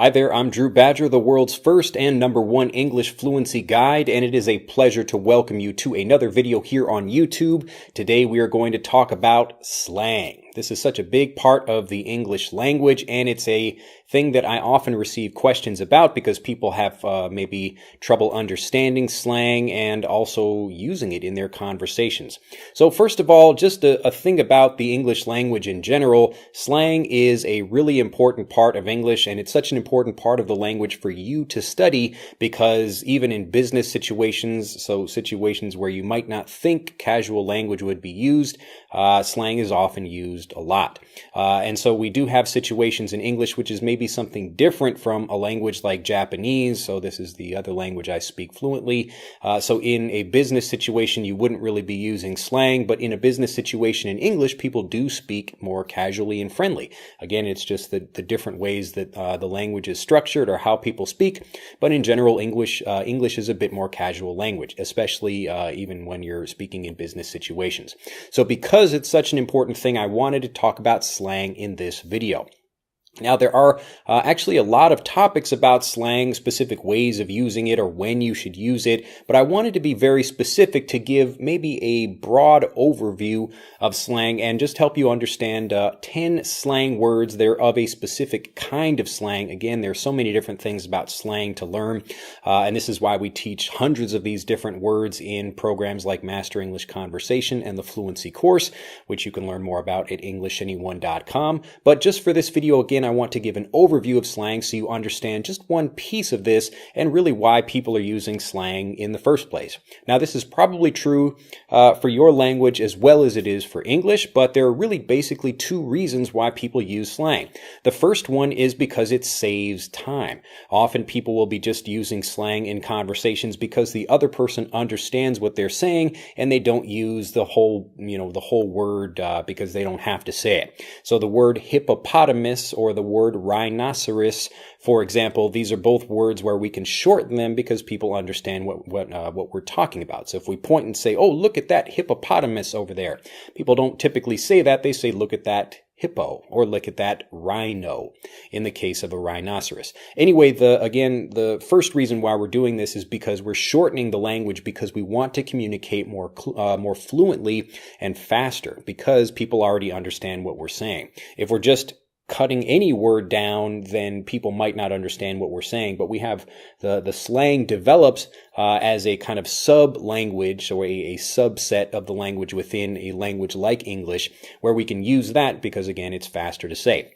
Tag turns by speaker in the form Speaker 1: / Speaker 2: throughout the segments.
Speaker 1: Hi there, I'm Drew Badger, the world's first and #1 English fluency guide, and it is a pleasure to welcome you to another video here on YouTube. Today we are going to talk about slang. This is such a big part of the English language, and it's a thing that I often receive questions about because people have maybe trouble understanding slang and also using it in their conversations. So first of all, just a thing about the English language in general, slang is a really important part of English, and it's such an important part of the language for you to study because even in business situations, so situations where you might not think casual language would be used, slang is often used a lot. And so we do have situations in English which is maybe something different from a language like Japanese. So this is the other language I speak fluently. So in a business situation, you wouldn't really be using slang, but in a business situation in English, people do speak more casually and friendly. Again, it's just the different ways that the language is structured or how people speak. But in general, English is a bit more casual language, especially even when you're speaking in business situations. So because it's such an important thing, I wanted to talk about slang in this video. Now, there are actually a lot of topics about slang, specific ways of using it or when you should use it, but I wanted to be very specific to give maybe a broad overview of slang and just help you understand 10 slang words. They're of a specific kind of slang. Again, there's so many different things about slang to learn, and this is why we teach hundreds of these different words in programs like Master English Conversation and the Fluency course, which you can learn more about at EnglishAnyone.com. But just for this video, again, I want to give an overview of slang so you understand just one piece of this and really why people are using slang in the first place. Now, this is probably true for your language as well as it is for English, but there are really basically two reasons why people use slang. The first one is because it saves time. Often people will be just using slang in conversations because the other person understands what they're saying and they don't use the whole word because they don't have to say it. So the word hippopotamus or the word rhinoceros, for example, these are both words where we can shorten them because people understand what we're talking about. So if we point and say, "Oh, look at that hippopotamus over there," people don't typically say that. They say, "Look at that hippo," or "Look at that rhino," in the case of a rhinoceros. Anyway, the first reason why we're doing this is because we're shortening the language because we want to communicate more fluently and faster because people already understand what we're saying. If we're just cutting any word down, then people might not understand what we're saying. But we have the slang develops as a kind of sub-language or a subset of the language within a language like English, where we can use that because, again, it's faster to say.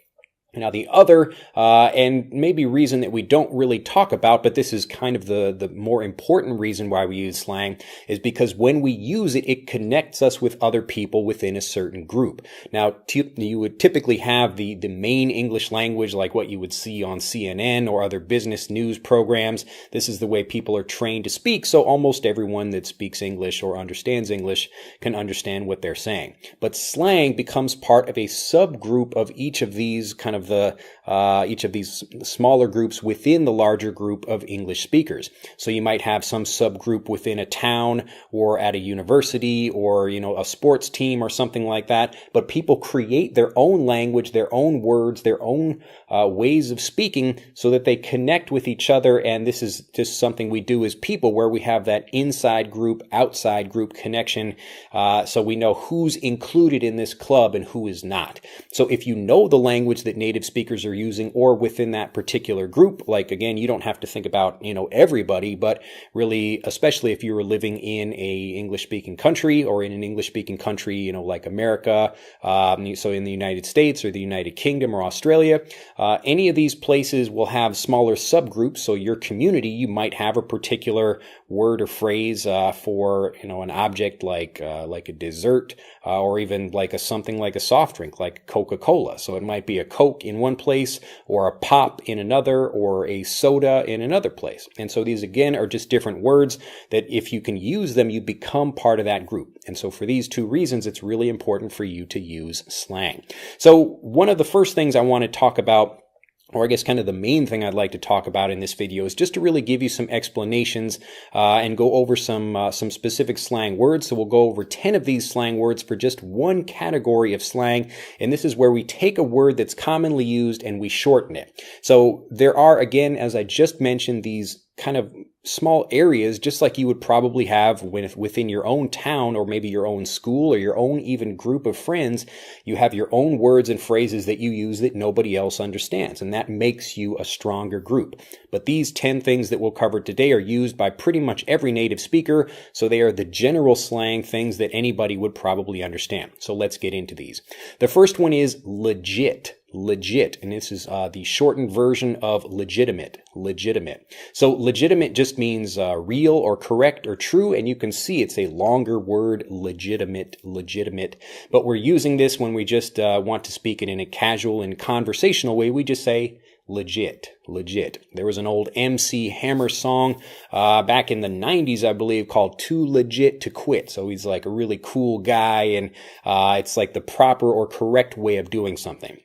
Speaker 1: Now, the other and maybe reason that we don't really talk about, but this is kind of the more important reason why we use slang, is because when we use it, it connects us with other people within a certain group. Now, you would typically have the main English language like what you would see on CNN or other business news programs. This is the way people are trained to speak, so almost everyone that speaks English or understands English can understand what they're saying. But slang becomes part of a subgroup of each of these kind of each of these smaller groups within the larger group of English speakers. So you might have some subgroup within a town or at a university or, a sports team or something like that. But people create their own language, their own words, their own ways of speaking so that they connect with each other. And this is just something we do as people where we have that inside group, outside group connection. So we know who's included in this club and who is not. So if you know the language that native speakers are using or within that particular group, like, again, you don't have to think about, everybody, but really, especially if you were living in a English-speaking country or in an English-speaking country, like America, so in the United States or the United Kingdom or Australia, any of these places will have smaller subgroups. So your community, you might have a particular word or phrase for, an object like a dessert or even like something like a soft drink like Coca-Cola. So it might be a Coke in one place or a pop in another or a soda in another place. And so these, again, are just different words that if you can use them, you become part of that group. And so for these two reasons, it's really important for you to use slang. So one of the first things I want to talk about or I guess kind of the main thing I'd like to talk about in this video, is just to really give you some explanations and go over some specific slang words. So we'll go over 10 of these slang words for just one category of slang, and this is where we take a word that's commonly used and we shorten it. So there are, again, as I just mentioned, these kind of small areas, just like you would probably have within your own town, or maybe your own school, or your own even group of friends. You have your own words and phrases that you use that nobody else understands, and that makes you a stronger group. But these 10 things that we'll cover today are used by pretty much every native speaker, so they are the general slang things that anybody would probably understand. So let's get into these. The first one is legit. Legit, and this is the shortened version of legitimate. Legitimate. So legitimate just means real or correct or true, and you can see it's a longer word, legitimate, legitimate. But we're using this when we just want to speak it in a casual and conversational way. We just say legit, legit. There was an old MC Hammer song back in the 90s, I believe, called Too Legit to Quit. So he's like a really cool guy, and it's like the proper or correct way of doing something.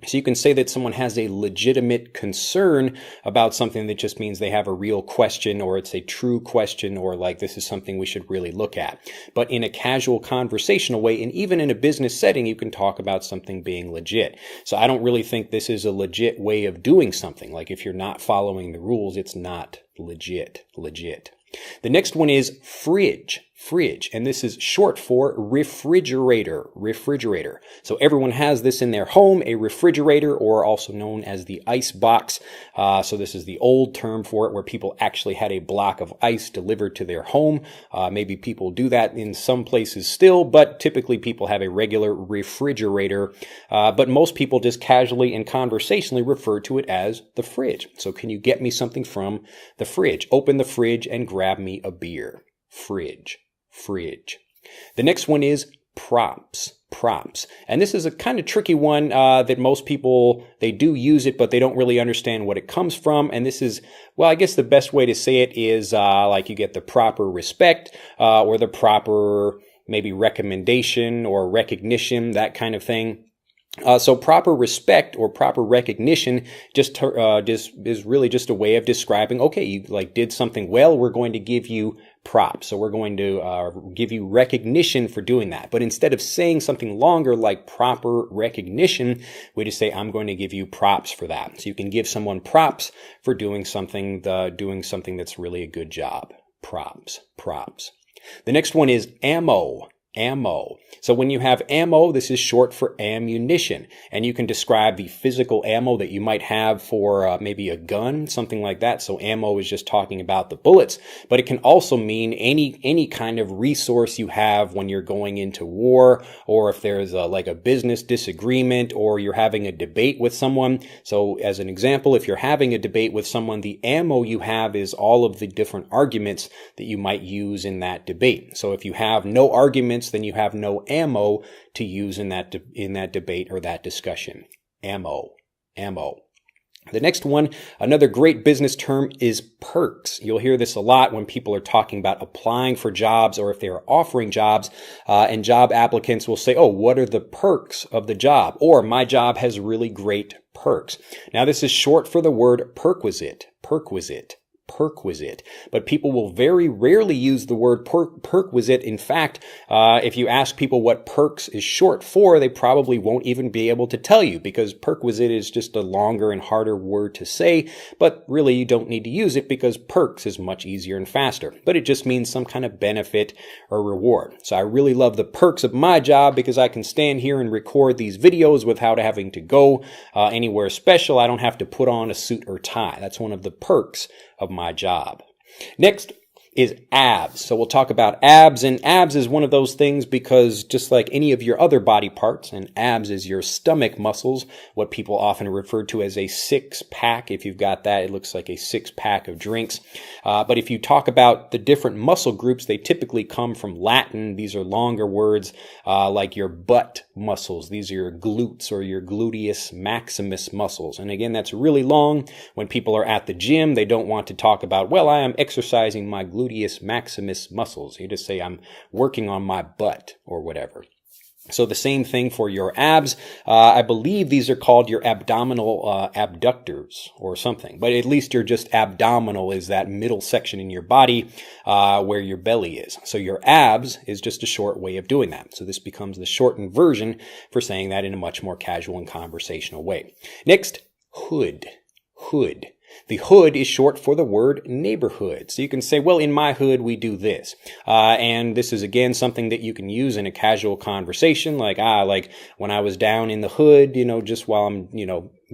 Speaker 1: So you can say that someone has a legitimate concern about something. That just means they have a real question, or it's a true question, or like this is something we should really look at. But in a casual conversational way, and even in a business setting, you can talk about something being legit. So I don't really think this is a legit way of doing something. Like if you're not following the rules, it's not legit, legit. The next one is fridge. Fridge, and this is short for refrigerator, refrigerator. So everyone has this in their home, a refrigerator, or also known as the ice box. So this is the old term for it, where people actually had a block of ice delivered to their home. Maybe people do that in some places still, but typically people have a regular refrigerator. But most people just casually and conversationally refer to it as the fridge. So can you get me something from the fridge? Open the fridge and grab me a beer. Fridge. Fridge. The next one is props. Props. And this is a kind of tricky one that most people, they do use it, but they don't really understand what it comes from. And this is, well, I guess the best way to say it is like you get the proper respect or the proper maybe recommendation or recognition, that kind of thing. So proper respect or proper recognition just is really just a way of describing, okay, you like did something well, we're going to give you props. So we're going to give you recognition for doing that. But instead of saying something longer like proper recognition, we just say, I'm going to give you props for that. So you can give someone props for doing something that's really a good job. Props, props. The next one is ammo. Ammo. So when you have ammo, this is short for ammunition, and you can describe the physical ammo that you might have for maybe a gun, something like that. So ammo is just talking about the bullets, but it can also mean any kind of resource you have when you're going into war, or if there's like a business disagreement, or you're having a debate with someone. So as an example, if you're having a debate with someone, the ammo you have is all of the different arguments that you might use in that debate. So if you have no arguments, then you have no ammo to use in that debate or that discussion. Ammo. Ammo. The next one, another great business term, is perks. You'll hear this a lot when people are talking about applying for jobs, or if they are offering jobs, and job applicants will say, oh, what are the perks of the job? Or my job has really great perks. Now this is short for the word perquisite. Perquisite. Perquisite. But people will very rarely use the word perquisite. In fact, if you ask people what perks is short for, they probably won't even be able to tell you, because perquisite is just a longer and harder word to say, but really you don't need to use it because perks is much easier and faster. But it just means some kind of benefit or reward. So I really love the perks of my job because I can stand here and record these videos without having to go anywhere special. I don't have to put on a suit or tie. That's one of the perks of my job. Next is abs. So we'll talk about abs, and abs is one of those things because just like any of your other body parts, and abs is your stomach muscles, what people often refer to as a six-pack. If you've got that, it looks like a six-pack of drinks. But if you talk about the different muscle groups, they typically come from Latin. These are longer words like your butt muscles. These are your glutes or your gluteus maximus muscles. And again, that's really long. When people are at the gym, they don't want to talk about, well, I am exercising my gluteus maximus muscles. You just say, I'm working on my butt or whatever. So the same thing for your abs. I believe these are called your abdominal abductors or something. But at least your just abdominal is that middle section in your body where your belly is. So your abs is just a short way of doing that. So this becomes the shortened version for saying that in a much more casual and conversational way. Next, hood. Hood. The hood is short for the word neighborhood. So you can say, well, in my hood, we do this. And this is, again, something that you can use in a casual conversation, like when I was down in the hood, just while I'm,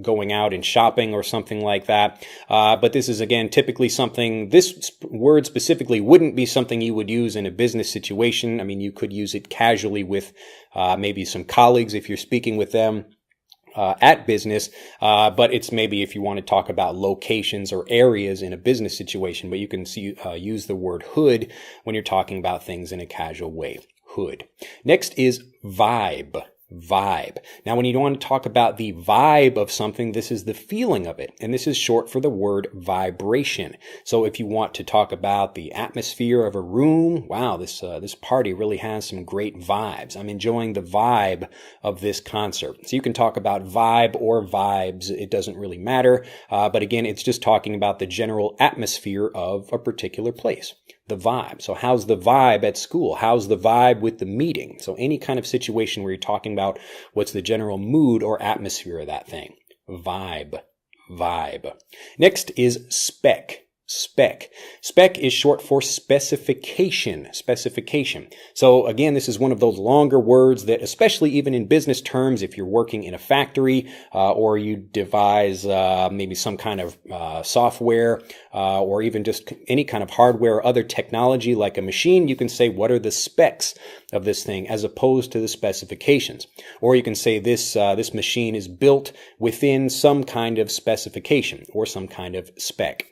Speaker 1: going out and shopping or something like that. But this is, again, typically something, this word specifically wouldn't be something you would use in a business situation. I mean, you could use it casually with maybe some colleagues if you're speaking with them. At business, but it's maybe if you want to talk about locations or areas in a business situation, but you can use the word hood when you're talking about things in a casual way. Hood. Next is vibe. Vibe. Now, when you want to talk about the vibe of something, this is the feeling of it. And this is short for the word vibration. So if you want to talk about the atmosphere of a room, wow, this party really has some great vibes. I'm enjoying the vibe of this concert. So you can talk about vibe or vibes. It doesn't really matter. But again, it's just talking about the general atmosphere of a particular place. The vibe. So how's the vibe at school? How's the vibe with the meeting? So any kind of situation where you're talking about what's the general mood or atmosphere of that thing. Vibe. Vibe. Next is spec. Spec. Spec is short for specification. Specification. So again, this is one of those longer words that, especially even in business terms, if you're working in a factory or you devise maybe some kind of software or even just any kind of hardware or other technology like a machine, you can say, what are the specs of this thing as opposed to the specifications? Or you can say this machine is built within some kind of specification or some kind of spec.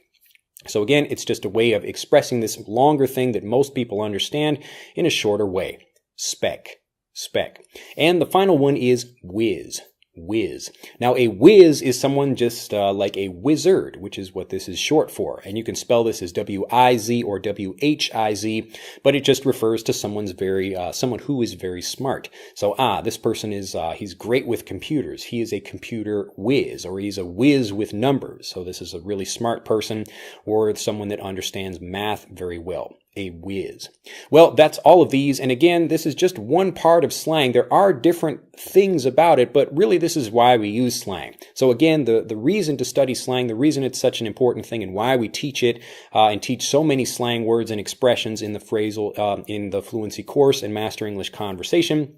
Speaker 1: So again, it's just a way of expressing this longer thing that most people understand in a shorter way. Spec. Spec. And the final one is whiz. Whiz. Now, a whiz is someone just like a wizard, which is what this is short for. And you can spell this as W-I-Z or W-H-I-Z, but it just refers to someone who is very smart. So, this person is, he's great with computers. He is a computer whiz, or he's a whiz with numbers. So this is a really smart person or someone that understands math very well. A whiz. Well, that's all of these. And again, this is just one part of slang. There are different things about it, but really this is why we use slang. So again, the reason to study slang, the reason it's such an important thing and why we teach it and teach so many slang words and expressions in the phrasal, in the fluency course and Master English Conversation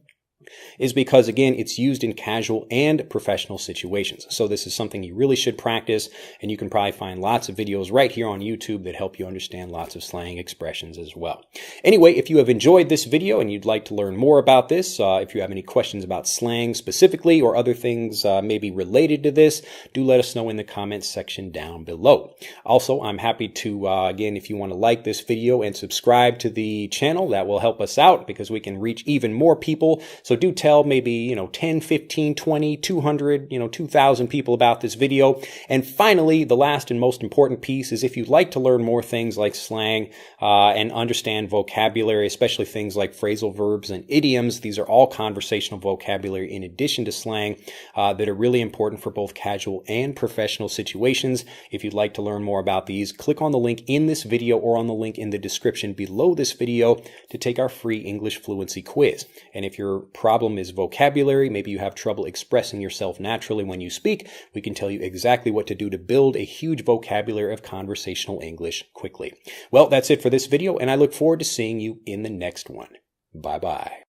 Speaker 1: is because, again, it's used in casual and professional situations. So this is something you really should practice, and you can probably find lots of videos right here on YouTube that help you understand lots of slang expressions as well. Anyway, if you have enjoyed this video and you'd like to learn more about this, if you have any questions about slang specifically or other things maybe related to this, do let us know in the comments section down below. Also, I'm happy to, again, if you want to like this video and subscribe to the channel, that will help us out because we can reach even more people. So do tell maybe, 10, 15, 20, 200, 2,000 people about this video. And finally, the last and most important piece is if you'd like to learn more things like slang and understand vocabulary, especially things like phrasal verbs and idioms, these are all conversational vocabulary in addition to slang that are really important for both casual and professional situations. If you'd like to learn more about these, click on the link in this video or on the link in the description below this video to take our free English fluency quiz. And if your problem is vocabulary, maybe you have trouble expressing yourself naturally when you speak, we can tell you exactly what to do to build a huge vocabulary of conversational English quickly. Well, that's it for this video, and I look forward to seeing you in the next one. Bye-bye.